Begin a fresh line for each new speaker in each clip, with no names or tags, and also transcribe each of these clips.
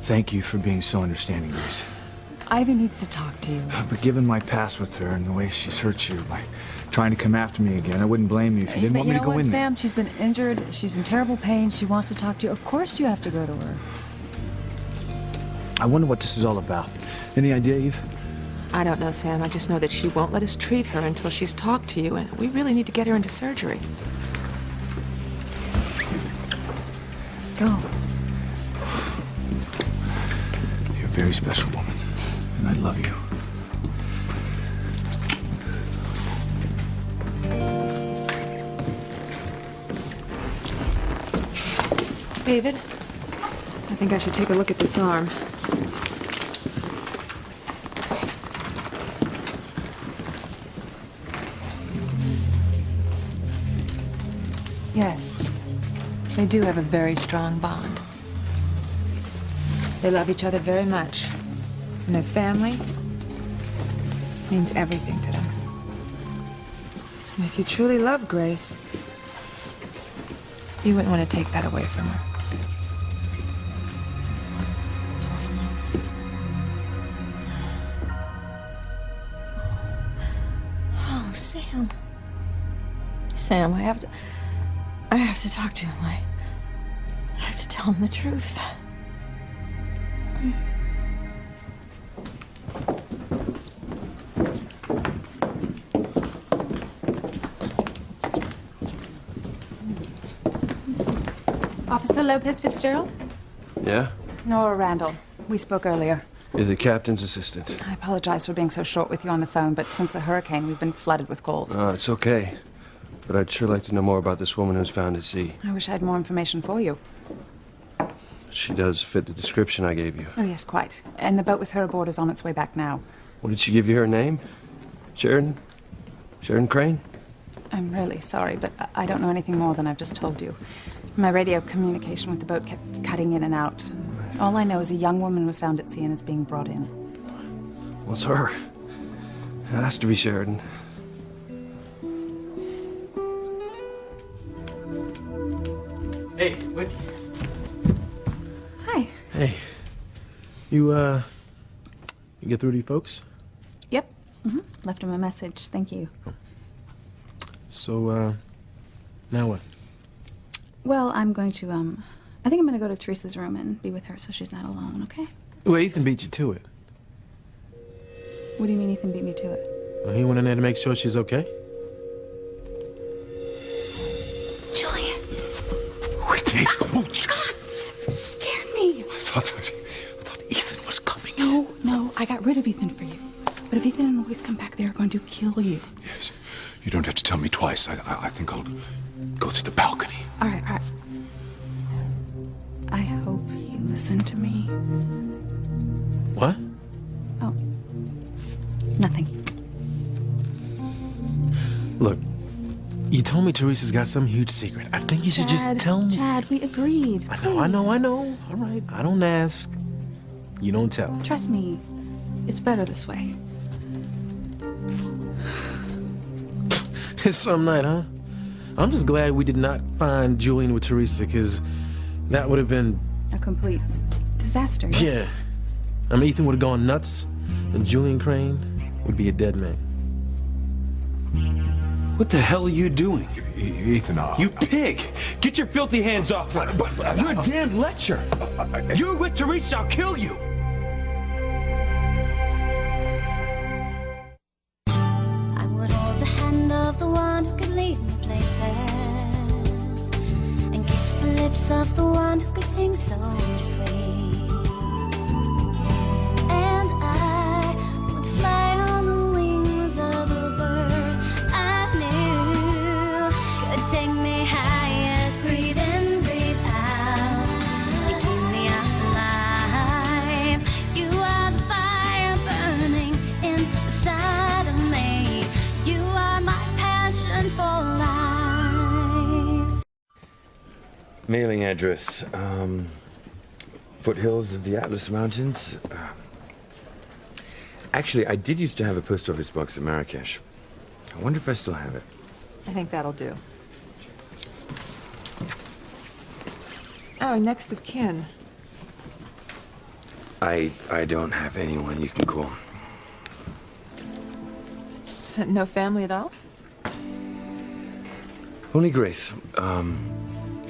Thank you for being so understanding, Grace.
Ivy needs to talk to you.
But given my past with her and the way she's hurt you by trying to come after me again, I wouldn't blame you if you didn't want me to go in there.
Sam, she's been injured. She's in terrible pain. She wants to talk to you. Of course you have to go to her.
I wonder what this is all about. Any idea, Eve?
I don't know, Sam. I just know that she won't let us treat her until she's talked to you, and we really need to get her into surgery.
Go.
You're a very special woman, and I love you.
David, I think I should take a look at this arm. Yes, they do have a very strong bond. They love each other very much, and their family means everything to them. And if you truly love Grace, you wouldn't want to take that away from her.
Oh, Sam. Sam, I have to talk to him. I have to tell him the truth.
Officer Lopez Fitzgerald?
Yeah?
Nora Randall. We spoke earlier.
You're the captain's assistant.
I apologize for being so short with you on the phone, but since the hurricane, we've been flooded with calls.
It's okay. But I'd sure like to know more about this woman who's found at sea.
I wish I had more information for you.
She does fit the description I gave you.
Oh, yes, quite. And the boat with her aboard is on its way back now.
Well, did she give you her name? Sheridan? Sheridan Crane?
I'm really sorry, but I don't know anything more than I've just told you. My radio communication with the boat kept cutting in and out. All I know is a young woman was found at sea and is being brought in.
Well, it's her. It has to be Sheridan.
Hey, what?
Hi.
Hey. You get through to you folks?
Yep. Left him a message. Thank you.
So, now what?
Well, I'm going to, I think I'm going to go to Teresa's room and be with her so she's not alone, okay?
Well, Ethan beat you to it.
What do you mean Ethan beat me to it?
Well, he went in there to make sure she's okay.
Julian!
Wait, oh,
God! Scared me!
I thought Ethan was coming.
No, I got rid of Ethan for you. But if Ethan and Louise come back, they're going to kill you.
Yes. You don't have to tell me twice. I think I'll go through the balcony.
All right. I hope you listen to me.
What?
Oh. Nothing.
Look, you told me Teresa's got some huge secret. I think you should just tell me.
Chad, we agreed.
I know. All right, I don't ask. You don't tell.
Trust me, it's better this way.
It's some night, huh? I'm just glad we did not find Julian with Teresa, because that would have been...
a complete disaster, yes.
Yeah. I mean, Ethan would have gone nuts, and Julian Crane would be a dead man.
What the hell are you doing?
Ethan,
You pig! Get your filthy hands off her! You're a damn lecher! You're with Teresa, I'll kill you!
I would hold the hand of the one who could lead me places and kiss the lips of the one who could sing so sweet. And I would fly on the wings of the bird I knew could take me highest. Breathe in, breathe out. You keep me alive. You are the fire burning inside of me. You are my passion for life.
Mailing address, foothills of the Atlas Mountains. Actually, I did used to have a post office box at Marrakesh. I wonder if I still have it.
I think that'll do. Oh, next of kin.
I don't have anyone you can call.
No family at all?
Only Grace.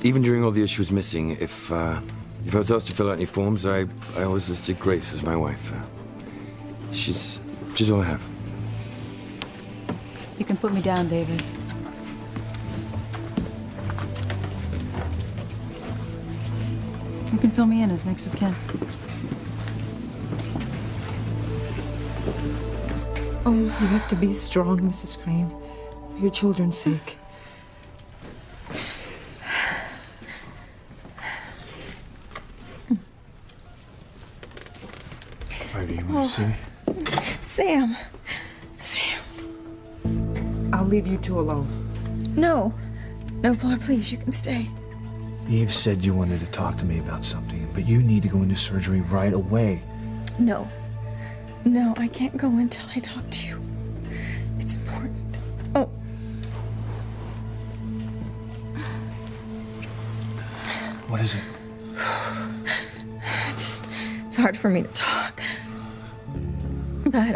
Even during all the years she was missing, if I was asked to fill out any forms, I always listed Grace as my wife. She's all I have.
You can put me down, David. You can fill me in as next of kin.
Oh, you have to be strong, Mrs. Crane, for your children's sake.
Ivy, you want to see me?
Sam.
I'll leave you two alone.
No. No, Paula, please, you can stay.
Eve said you wanted to talk to me about something, but you need to go into surgery right away.
No. No, I can't go until I talk to you. It's important. Oh.
What is it?
It's hard for me to talk. But,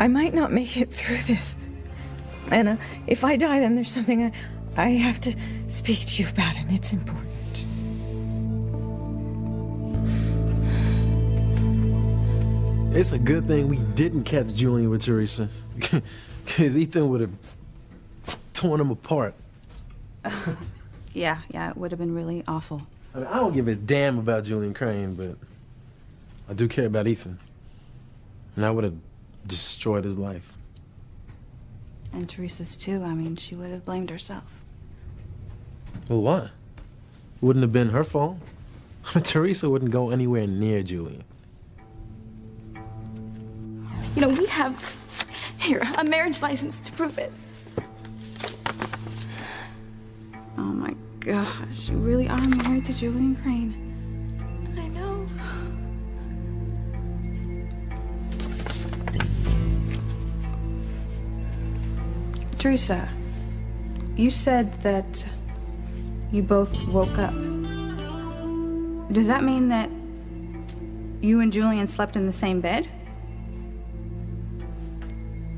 I might not make it through this. And, if I die, then there's something I have to speak to you about, and it's important.
It's a good thing we didn't catch Julian with Teresa. Because Ethan would have torn him apart.
Yeah, it would have been really awful.
I mean, I don't give a damn about Julian Crane, but I do care about Ethan. And I would have destroyed his life.
And Teresa's too. I mean, she would have blamed herself.
Well, what? Wouldn't have been her fault. Teresa wouldn't go anywhere near Julian.
You know, we have here a marriage license to prove it.
Oh my gosh, you really are married to Julian Crane.
I know.
Teresa, you said that you both woke up. Does that mean that you and Julian slept in the same bed?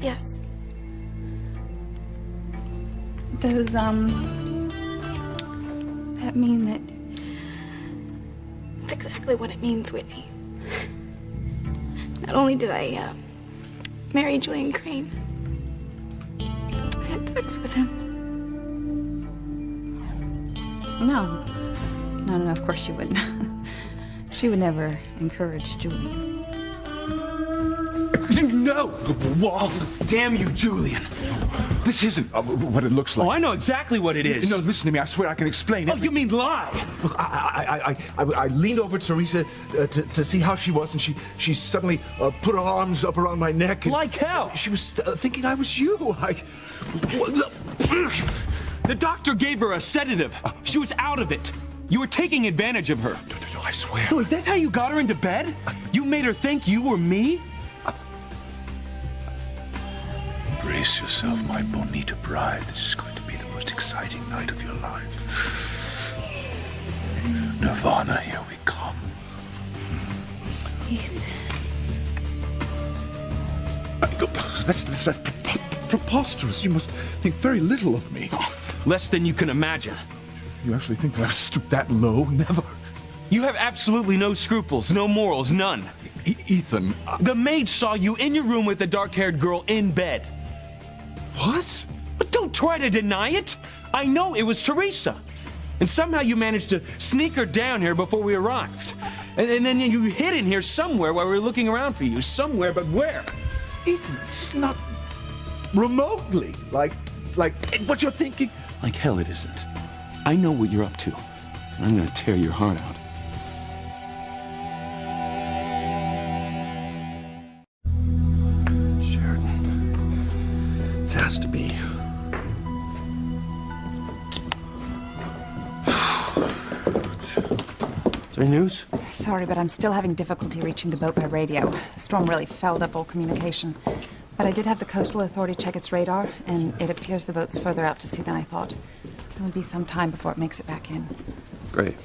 Yes.
Does, that mean that...
That's exactly what it means, Whitney. Not only did I, marry Julian Crane, I had sex with him.
No, of course she wouldn't. She would never encourage Julian.
No! Wall! Damn you, Julian!
This isn't what it looks like.
Oh, I know exactly what it is.
No, listen to me. I swear I can explain it.
Oh, you mean lie?
Look, I leaned over Teresa to see how she was, and she suddenly put her arms up around my neck. And
like hell?
She was thinking I was you.
The doctor gave her a sedative. She was out of it. You were taking advantage of her.
No, I swear.
No, is that how you got her into bed? You made her think you were me?
Brace yourself, my bonita bride. This is going to be the most exciting night of your life. Nirvana, here we come. That's preposterous. You must think very little of me.
Oh, less than you can imagine.
You actually think that I would stoop that low? Never.
You have absolutely no scruples, no morals, none.
Ethan...
The maid saw you in your room with the dark-haired girl in bed.
What?
But don't try to deny it. I know it was Teresa. And somehow you managed to sneak her down here before we arrived. And then you hid in here somewhere while we were looking around for you. Somewhere, but where?
Ethan, this is not remotely like what you're thinking.
Like hell it isn't. I know what you're up to. And I'm gonna tear your heart out.
It has to be.
Is there any news?
Sorry, but I'm still having difficulty reaching the boat by radio. The storm really fouled up all communication. But I did have the Coastal Authority check its radar, and it appears the boat's further out to sea than I thought. It will be some time before it makes it back in.
Great.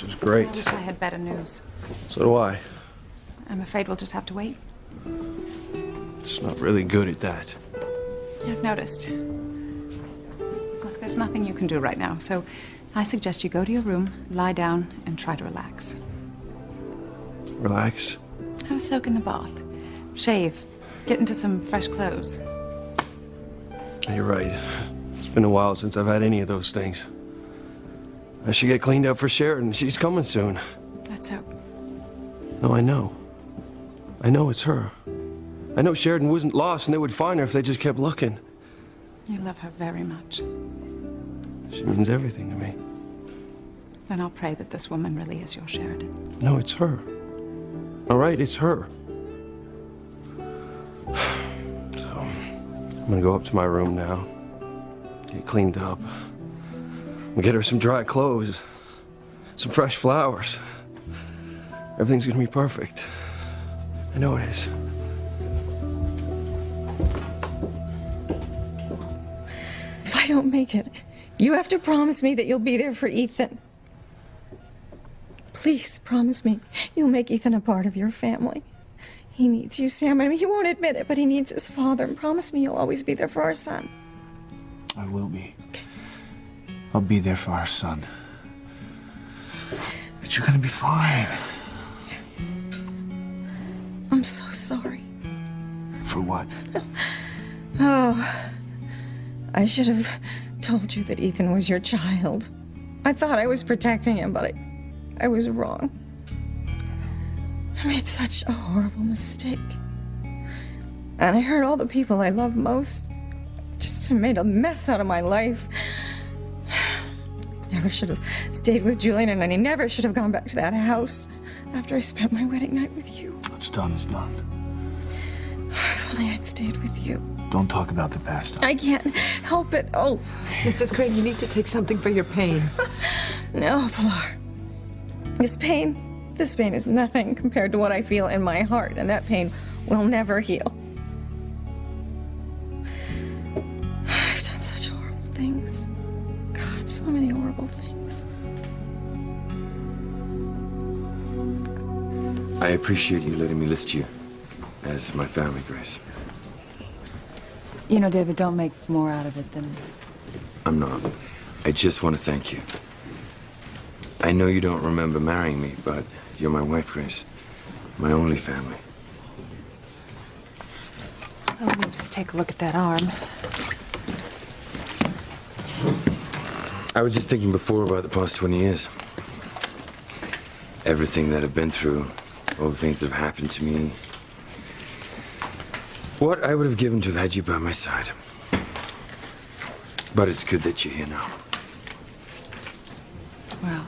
was great.
I wish I had better news.
So do I.
I'm afraid we'll just have to wait.
It's not really good at that.
I've noticed. Look, there's nothing you can do right now, so I suggest you go to your room, lie down, and try to relax.
Relax.
Have a soak in the bath. Shave. Get into some fresh clothes.
You're right. It's been a while since I've had any of those things. I should get cleaned up for Sheridan. She's coming soon.
Let's hope.
No, I know. I know it's her. I know Sheridan wasn't lost and they would find her if they just kept looking.
You love her very much.
She means everything to me.
Then I'll pray that this woman really is your Sheridan.
No, it's her. All right, it's her. So, I'm gonna go up to my room now, get cleaned up, and get her some dry clothes, some fresh flowers. Everything's gonna be perfect. I know it is.
If I don't make it, you have to promise me that you'll be there for Ethan. Please promise me you'll make Ethan a part of your family. He needs you, Sam. I mean, he won't admit it, but he needs his father. And promise me you'll always be there for our son.
I will be. I'll be there for our son. But you're gonna be fine.
I'm so sorry.
For what?
Oh, I should have told you that Ethan was your child. I thought I was protecting him, but I was wrong. I made such a horrible mistake. And I hurt all the people I love most. Just made a mess out of my life. Never should have stayed with Julian, and I never should have gone back to that house after I spent my wedding night with you.
What's done is done.
If only I'd stayed with you.
Don't talk about the past.
I can't help it. Oh.
Mrs. Crane, you need to take something for your pain.
No, Pilar. This pain is nothing compared to what I feel in my heart, and that pain will never heal. I've done such horrible things. God, so many horrible things.
I appreciate you letting me list you as my family, Grace.
You know, David, don't make more out of it than...
I'm not. I just want to thank you. I know you don't remember marrying me, but you're my wife, Grace. My only family.
Oh, let me just take a look at that arm.
I was just thinking before about the past 20 years. Everything that I've been through, all the things that have happened to me. What I would have given to have had you by my side. But it's good that you're here now.
Well,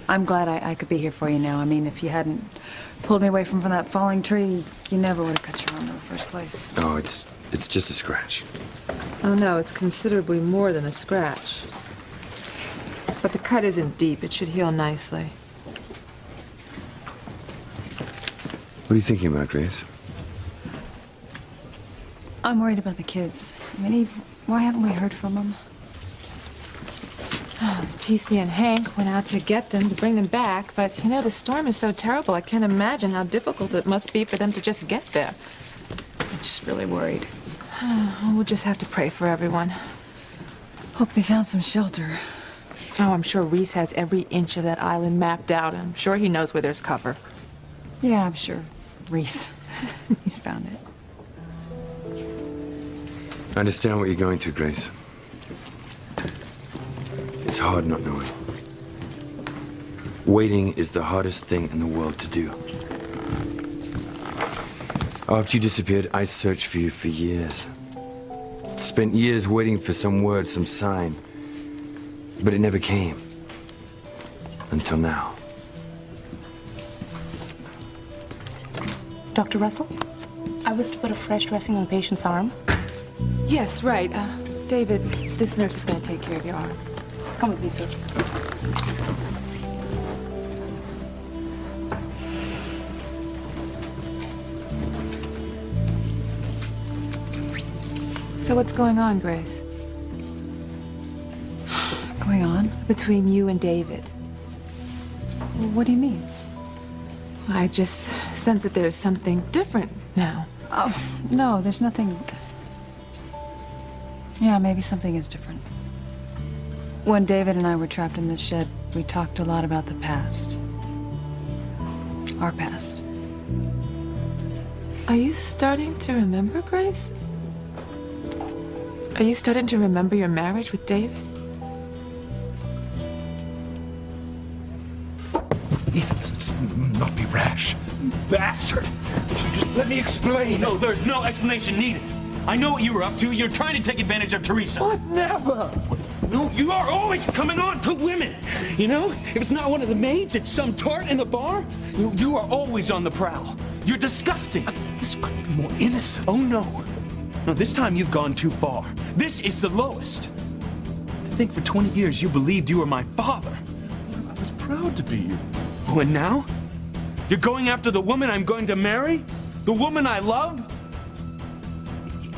I'm glad I could be here for you now. I mean, if you hadn't pulled me away from that falling tree, you never would have cut your arm in the first place.
Oh, it's just a scratch.
Oh, no, it's considerably more than a scratch. But the cut isn't deep. It should heal nicely.
What are you thinking about, Grace?
I'm worried about the kids. I mean, Eve, why haven't we heard from them?
Oh, TC and Hank went out to get them, to bring them back, but, you know, the storm is so terrible, I can't imagine how difficult it must be for them to just get there.
I'm just really worried.
We'll just have to pray for everyone.
Hope they found some shelter.
Oh, I'm sure Reese has every inch of that island mapped out. I'm sure he knows where there's cover.
Yeah, I'm sure. Reese. He's found it.
I understand what you're going through, Grace. It's hard not knowing. Waiting is the hardest thing in the world to do. After you disappeared, I searched for you for years. Spent years waiting for some word, some sign. But it never came. Until now.
Dr. Russell? I was to put a fresh dressing on the patient's arm.
Yes, right. David, this nurse is going to take care of your arm.
Come with me, sir.
So what's going on, Grace?
Going on?
Between you and David.
What do you mean?
I just sense that there's something different now.
Oh, no, there's nothing... Yeah, maybe something is different. When David and I were trapped in this shed, we talked a lot about the past. Our past.
Are you starting to remember, Grace? Are you starting to remember your marriage with David?
Ethan, let's not be rash. Bastard! Just let me explain.
No, there's no explanation needed. I know what you were up to. You're trying to take advantage of Teresa.
What? Never!
No, you are always coming on to women. You know, if it's not one of the maids, it's some tart in the bar. You are always on the prowl. You're disgusting.
This could be more innocent.
Oh, no. No, this time you've gone too far. This is the lowest. To think for 20 years you believed you were my father.
I was proud to be you.
Oh, and now? You're going after the woman I'm going to marry? The woman I love?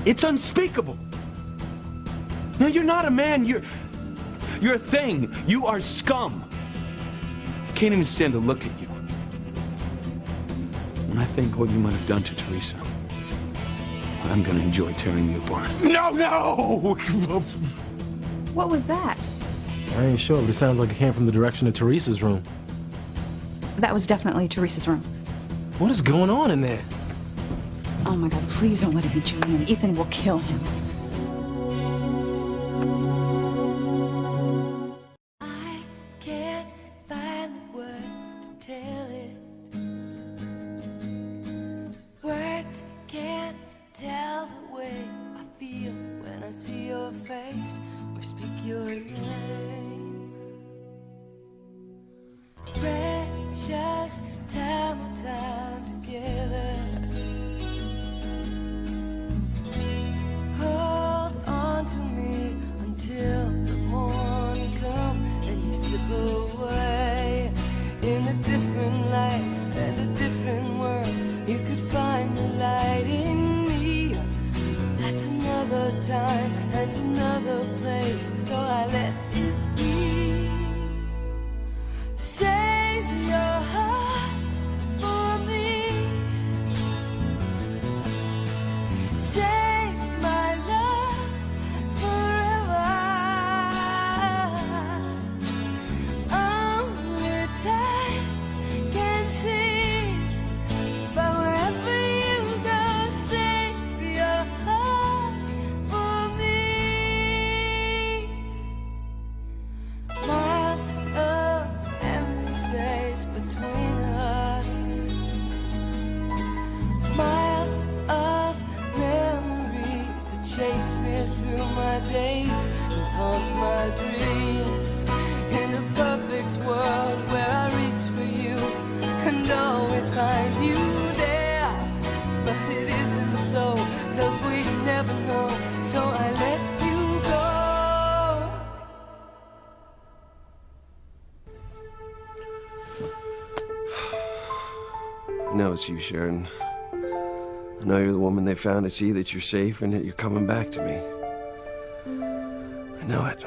It's unspeakable. No, you're not a man. You're a thing. You are scum. I can't even stand to look at you. When I think what you might have done to Teresa, I'm gonna enjoy tearing you apart.
No, no!
What was that?
I ain't sure, but it sounds like it came from the direction of Teresa's room.
That was definitely Teresa's room.
What is going on in there?
Oh my God, please don't let it be Julian. Ethan will kill him.
I can't find the words to tell it. Words can't tell the way I feel when I see your face or speak your name. Precious time together. Hold on to me until the morning comes and you slip away in a different life and a different world. You could find the light in me. That's another time and another place, so I let it be. Save your heart for me. Save my love forever. Only time can see, but wherever you go, save your heart for me. Miles of empty space between us. Miles of memories that chase me through my days and haunt my dreams. In a perfect world where I reach for you and always find you there, but it isn't so, 'cause we never know, so I let you go.
I know it's you, Sharon. I know you're the woman they found at sea, that you're safe, and that you're coming back to me. I know it.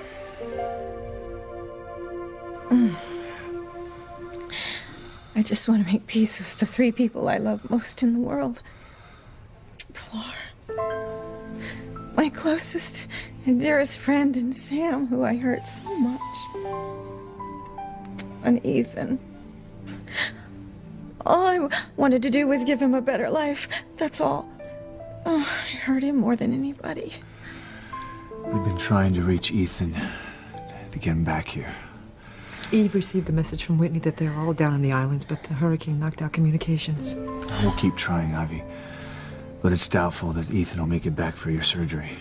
I just want to make peace with the three people I love most in the world. Pilar, my closest and dearest friend, and Sam, who I hurt so much. And Ethan. All I wanted to do was give him a better life. That's all. Oh, I hurt him more than anybody.
We've been trying to reach Ethan to get him back here.
Eve received a message from Whitney that they're all down in the islands, but the hurricane knocked out communications.
We'll keep trying, Ivy. But it's doubtful that Ethan will make it back for your surgery.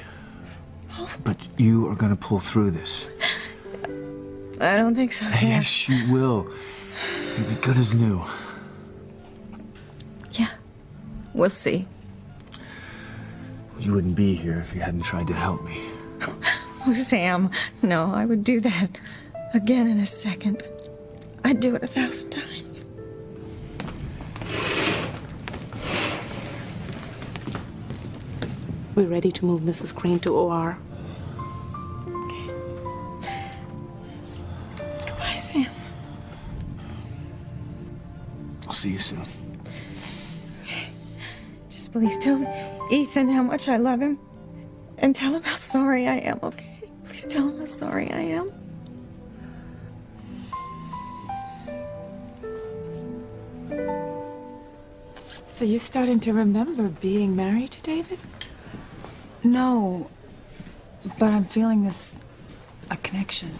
But you are gonna pull through this.
I don't think so, Sam.
Yes, you will. You'll be good as new.
Yeah, we'll see.
You wouldn't be here if you hadn't tried to help me.
Oh, Sam, no, I would do that again in a second. I'd do it 1,000 times.
We're ready to move Mrs. Crane to OR.
Goodbye, Sam.
I'll see you soon.
Just please tell Ethan how much I love him. And tell him how sorry I am, okay? Please tell him how sorry I am.
So you're starting to remember being married to David?
No, but I'm feeling a connection.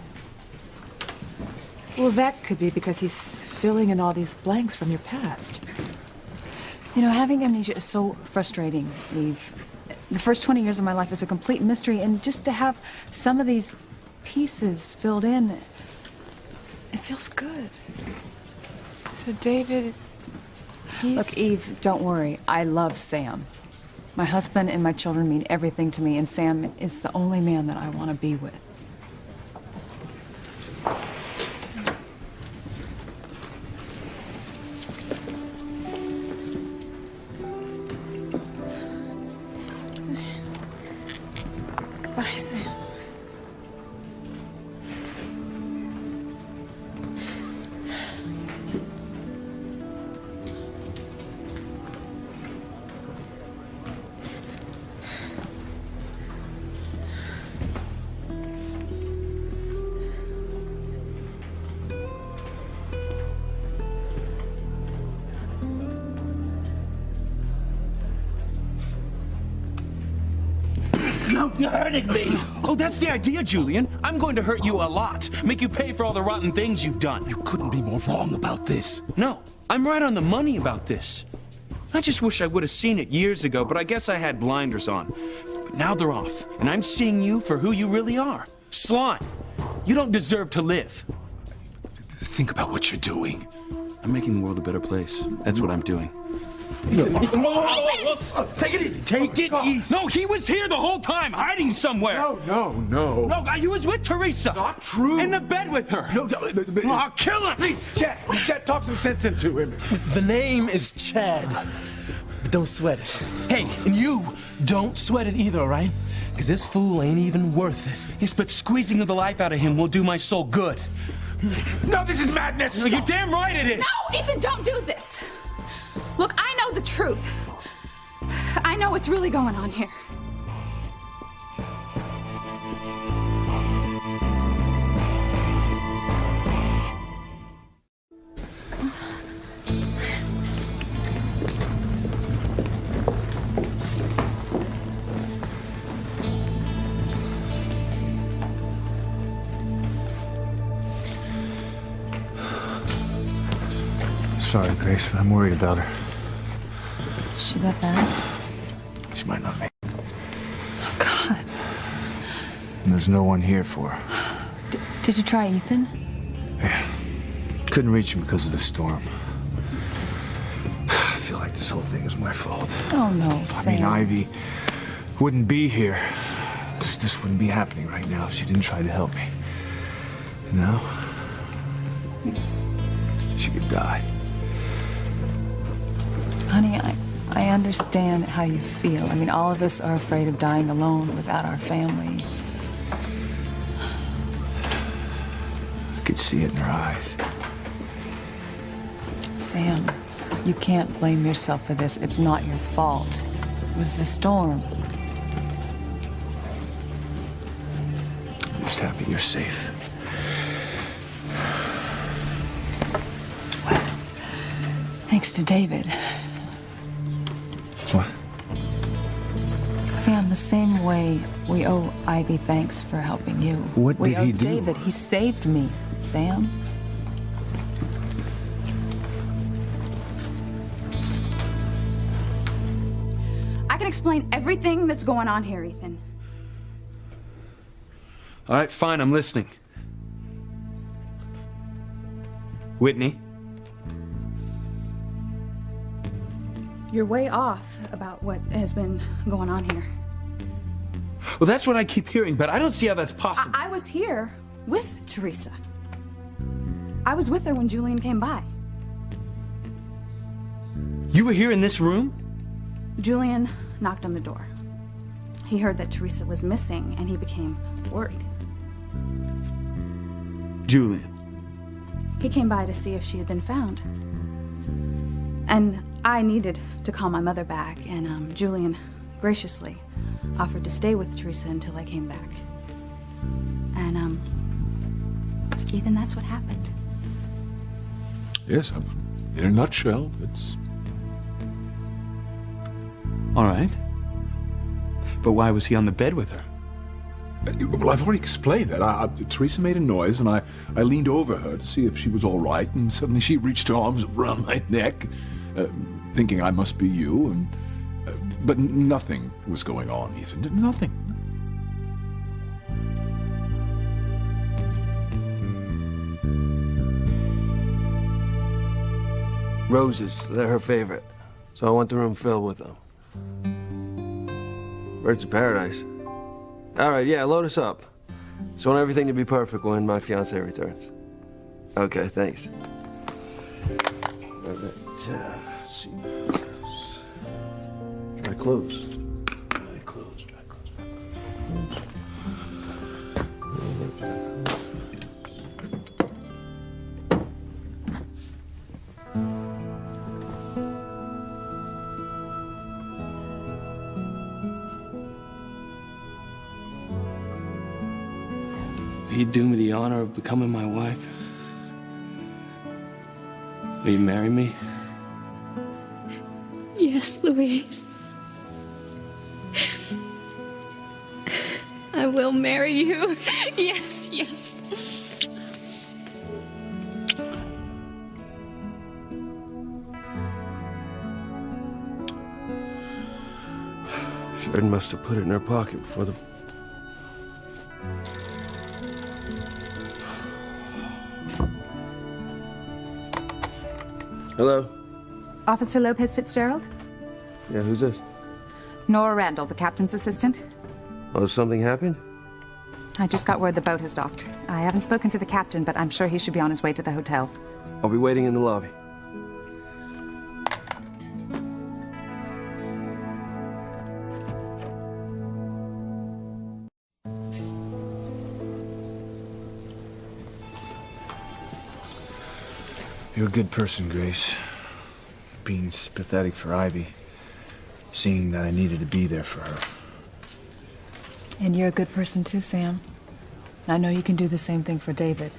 Well, that could be because he's filling in all these blanks from your past.
You know, having amnesia is so frustrating, Eve. The first 20 years of my life was a complete mystery, and just to have some of these pieces filled in, it feels good.
So David, he's...
Look, Eve, don't worry. I love Sam. My husband and my children mean everything to me, and Sam is the only man that I want to be with.
Goodbye, Sam.
No, you're hurting me. Oh, that's the idea, Julian. I'm going to hurt you a lot. Make you pay for all the rotten things you've done.
You couldn't be more wrong about this.
No, I'm right on the money about this. I just wish I would have seen it years ago, but I guess I had blinders on. But now they're off, and I'm seeing you for who you really are. Slime. You don't deserve to live.
Think about what you're doing.
I'm making the world a better place. That's what I'm doing. Take it easy. Take it easy. No, he was here the whole time, hiding somewhere.
No.
No, he was with Teresa.
Not true.
In the bed with her.
No,
I'll kill him.
Please, Chad, talk some sense into him.
The name is Chad. But don't sweat it. Hey, and you don't sweat it either, all right? Because this fool ain't even worth it.
Yes, but squeezing the life out of him will do my soul good.
No, this is madness.
You're damn right it is.
No, Ethan, don't do this. Look, I know the truth. I know what's really going on here.
Sorry, Grace, but I'm worried about her.
Is she that bad?
She might not make it.
Oh, God.
And there's no one here for her.
Did you try Ethan?
Yeah. Couldn't reach him because of the storm. I feel like this whole thing is my fault.
Oh, no, Sam.
I mean, Ivy wouldn't be here. This wouldn't be happening right now if she didn't try to help me. You know? She could die.
Honey, I understand how you feel. I mean, all of us are afraid of dying alone without our family.
I could see it in her eyes.
Sam, you can't blame yourself for this. It's not your fault. It was the storm.
I'm just happy you're safe.
Well, thanks to David.
What?
Sam, the same way we owe Ivy thanks for helping you.
What did he do?
David, he saved me, Sam.
I can explain everything that's going on here, Ethan.
All right, fine, I'm listening. Whitney?
You're way off about what has been going on here.
Well, that's what I keep hearing, but I don't see how that's possible.
I was here with Teresa. I was with her when Julian came by.
You were here in this room?
Julian knocked on the door. He heard that Teresa was missing, and he became worried.
Julian.
He came by to see if she had been found. And I needed to call my mother back, and Julian graciously offered to stay with Teresa until I came back. And, Ethan, that's what happened.
Yes, in a nutshell, it's...
All right. But why was he on the bed with her?
Well, I've already explained that. Teresa made a noise, and I leaned over her to see if she was all right, and suddenly she reached her arms around my neck, thinking I must be you, and... but nothing was going on, Ethan. Nothing.
Roses, they're her favorite. So I want the room filled with them. Birds of paradise. All right, yeah, load us up. Just want everything to be perfect when my fiance returns. Okay, thanks. All right, let's see. Dry clothes. Dry clothes, dry clothes, dry clothes. Will you do me the honor of becoming my wife? Will you marry me?
Yes, Louise. I will marry you. Yes, yes.
Sheridan must have put it in her pocket before the... Hello?
Officer Lopez Fitzgerald?
Yeah, who's this?
Nora Randall, the captain's assistant.
Oh, something happened?
I just got word the boat has docked. I haven't spoken to the captain, but I'm sure he should be on his way to the hotel.
I'll be waiting in the lobby.
You're a good person, Grace. Being sympathetic for Ivy. Seeing that I needed to be there for her.
And you're a good person too, Sam. And I know you can do the same thing for David.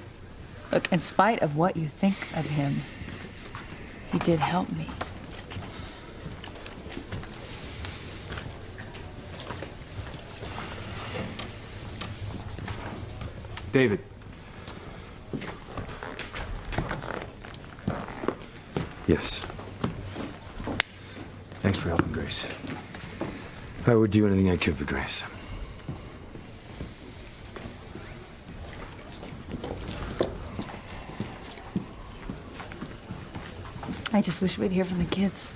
Look, in spite of what you think of him, he did help me.
David.
Yes.
Thanks for helping Grace.
I would do anything I could for Grace.
I just wish we'd hear from the kids.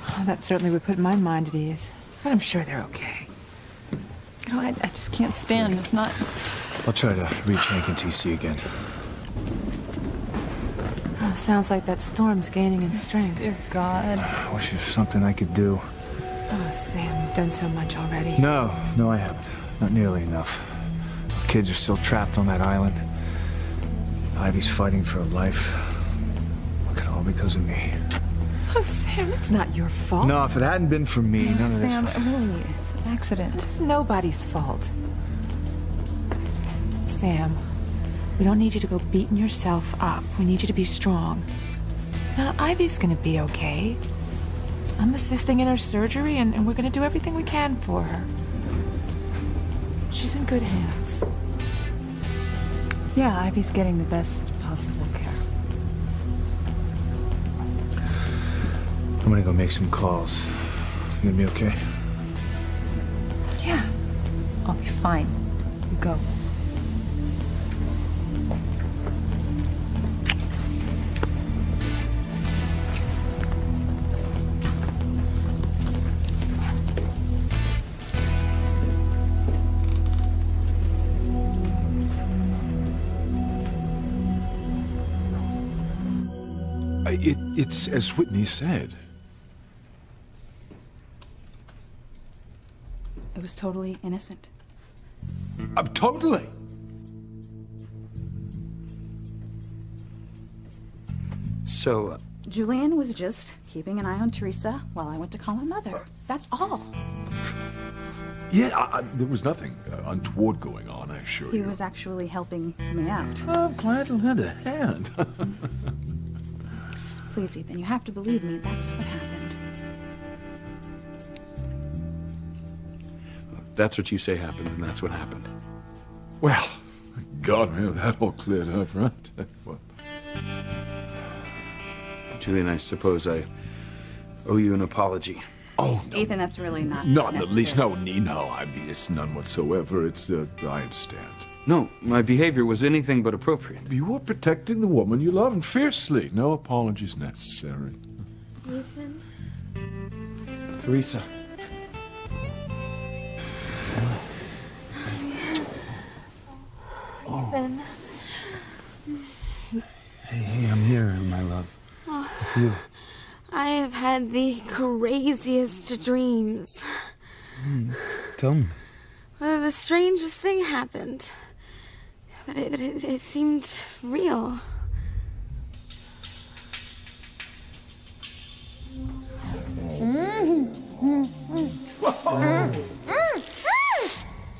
Oh, that certainly would put my mind at ease. But I'm sure they're okay.
You know, I just can't stand. If not...
I'll try to reach Hank and TC again.
Oh, sounds like that storm's gaining in strength.
Dear God.
I wish there was something I could do.
Oh, Sam, you've done so much already.
No, I haven't. Not nearly enough. The kids are still trapped on that island. Ivy's fighting for her life. Look at all because of me.
Oh, Sam, it's not your fault.
No, if it hadn't been for me, none of this...
Sam, really, it's an accident.
It's nobody's fault. Sam, we don't need you to go beating yourself up. We need you to be strong. Now, Ivy's gonna be okay. I'm assisting in her surgery, and we're gonna do everything we can for her. She's in good hands.
Yeah, Ivy's getting the best possible care.
I'm gonna go make some calls. You gonna be okay?
Yeah, I'll be fine. You go.
It's as Whitney said.
It was totally innocent.
Totally.
So,
Julian was just keeping an eye on Teresa while I went to call my mother. That's all.
Yeah, there was nothing untoward going on, I assure
He
you.
was actually helping me out.
I'm glad to lend a hand.
Please, Ethan, you have to believe me. That's what happened.
That's what you say happened, and that's what happened.
Well, God, man, that all cleared up, right? What?
Julian, I suppose I owe you an apology.
Oh, no.
Ethan, that's really not
Not in the least.
necessary.
No need. No, I mean, it's none whatsoever. It's, I understand.
No, my behavior was anything but appropriate.
You were protecting the woman you love, and fiercely. No apologies necessary.
Ethan?
Teresa.
Ethan.
Hey, I'm here, my love.
Oh,
With you.
I have had the craziest dreams.
Tell me.
Well, the strangest thing happened. But it seemed real.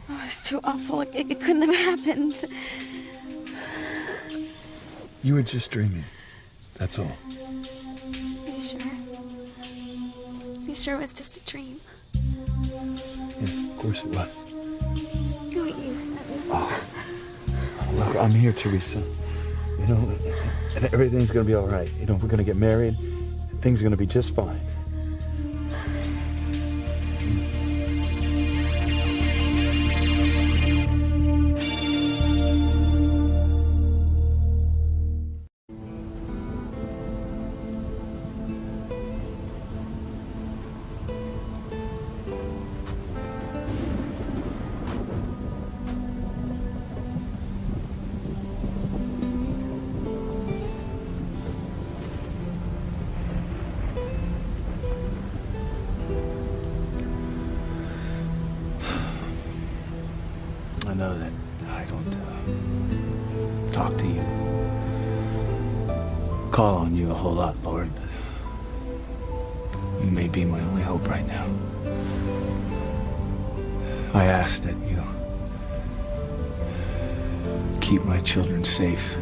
Oh, it's too awful. It couldn't have happened.
You were just dreaming. That's all.
You sure? You sure it was just a dream?
Yes, of course it was.
Oh, you.
Look, I'm here, Teresa. You know, and everything's gonna be all right. You know, we're gonna get married. Things are gonna be just fine.
I know that I don't talk to you, call on you a whole lot, Lord, but you may be my only hope right now. I ask that you keep my children safe.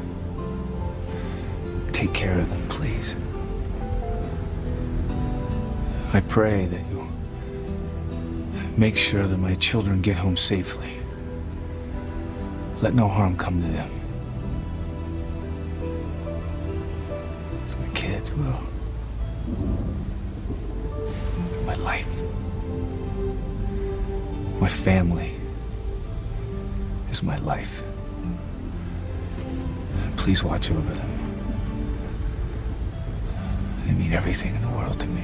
Take care of them, please. I pray that you make sure that my children get home safely. Let no harm come to them. So my kids will. My life. My family is my life. Please watch over them. They mean everything in the world to me.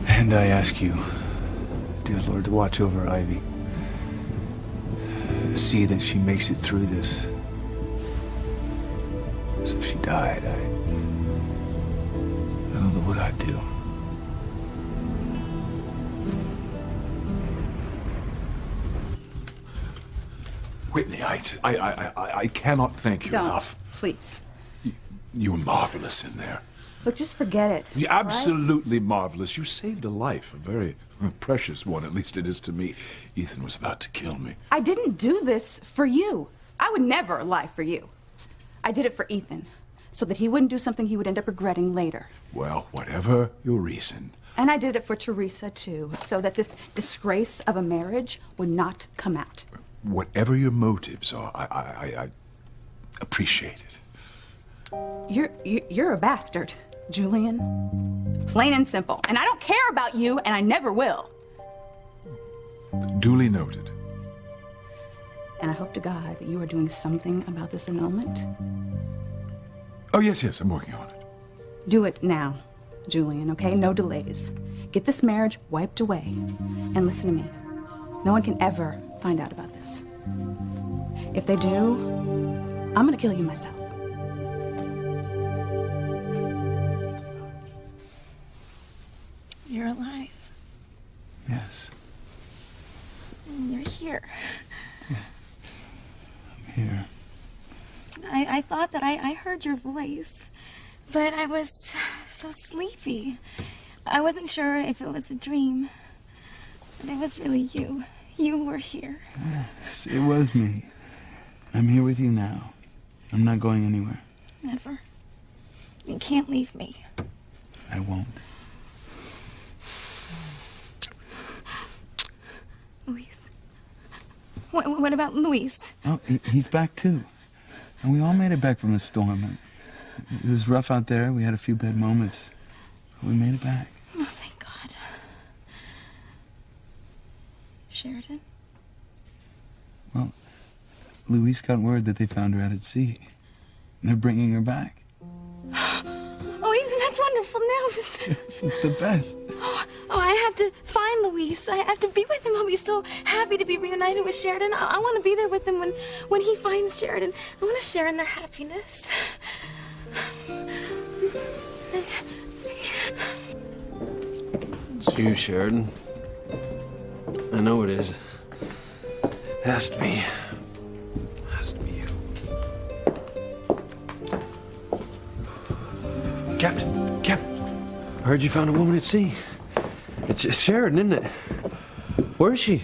And I ask you, dear Lord, to watch over Ivy. See that she makes it through this. So if she died, I don't know what I'd do.
Whitney, I cannot thank you
Don't.
enough.
Please.
You were marvelous in there.
Look, just forget it.
You're absolutely marvelous. You saved a life, a very precious one, at least it is to me. Ethan was about to kill me.
I didn't do this for you. I would never lie for you. I did it for Ethan, so that he wouldn't do something he would end up regretting later.
Well, whatever your reason.
And I did it for Teresa, too, so that this disgrace of a marriage would not come out.
Whatever your motives are, I appreciate it.
You're a bastard, Julian. Plain and simple. And I don't care about you, and I never will.
Duly noted.
And I hope to God that you are doing something about this annulment.
Oh, yes, I'm working on it.
Do it now, Julian, okay? No delays. Get this marriage wiped away. And listen to me. No one can ever find out about this. If they do, I'm gonna kill you myself.
You're alive.
Yes,
And you're here.
I'm here.
I thought that I heard your voice, but I was so sleepy. I wasn't sure if it was a dream, but it was really you. You were here.
Yes, it was me. I'm here with you now. I'm not going anywhere.
Never. You can't leave me.
I won't.
Luis. What about Luis?
Oh, he's back too. And we all made it back from the storm. It was rough out there. We had a few bad moments. But we made it back.
Oh, thank God. Sheridan?
Well, Luis got word that they found her out at sea. And they're bringing her back.
Oh, Ethan, that's wonderful news.
Yes, it's the best.
Oh, I have to find Luis. I have to be with him. I'll be so happy to be reunited with Sheridan. I want to be there with him when he finds Sheridan. I want to share in their happiness.
It's you, Sheridan. I know it is. Has to be. Has to be you. Captain! I heard you found a woman at sea. It's Sheridan, isn't it? Where is she?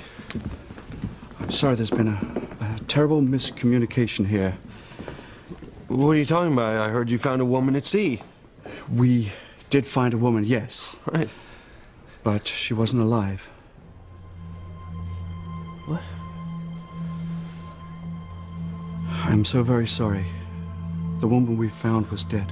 I'm sorry, there's been a terrible miscommunication here.
What are you talking about? I heard you found a woman at sea.
We did find a woman, yes.
Right.
But she wasn't alive.
What?
I'm so very sorry. The woman we found was dead.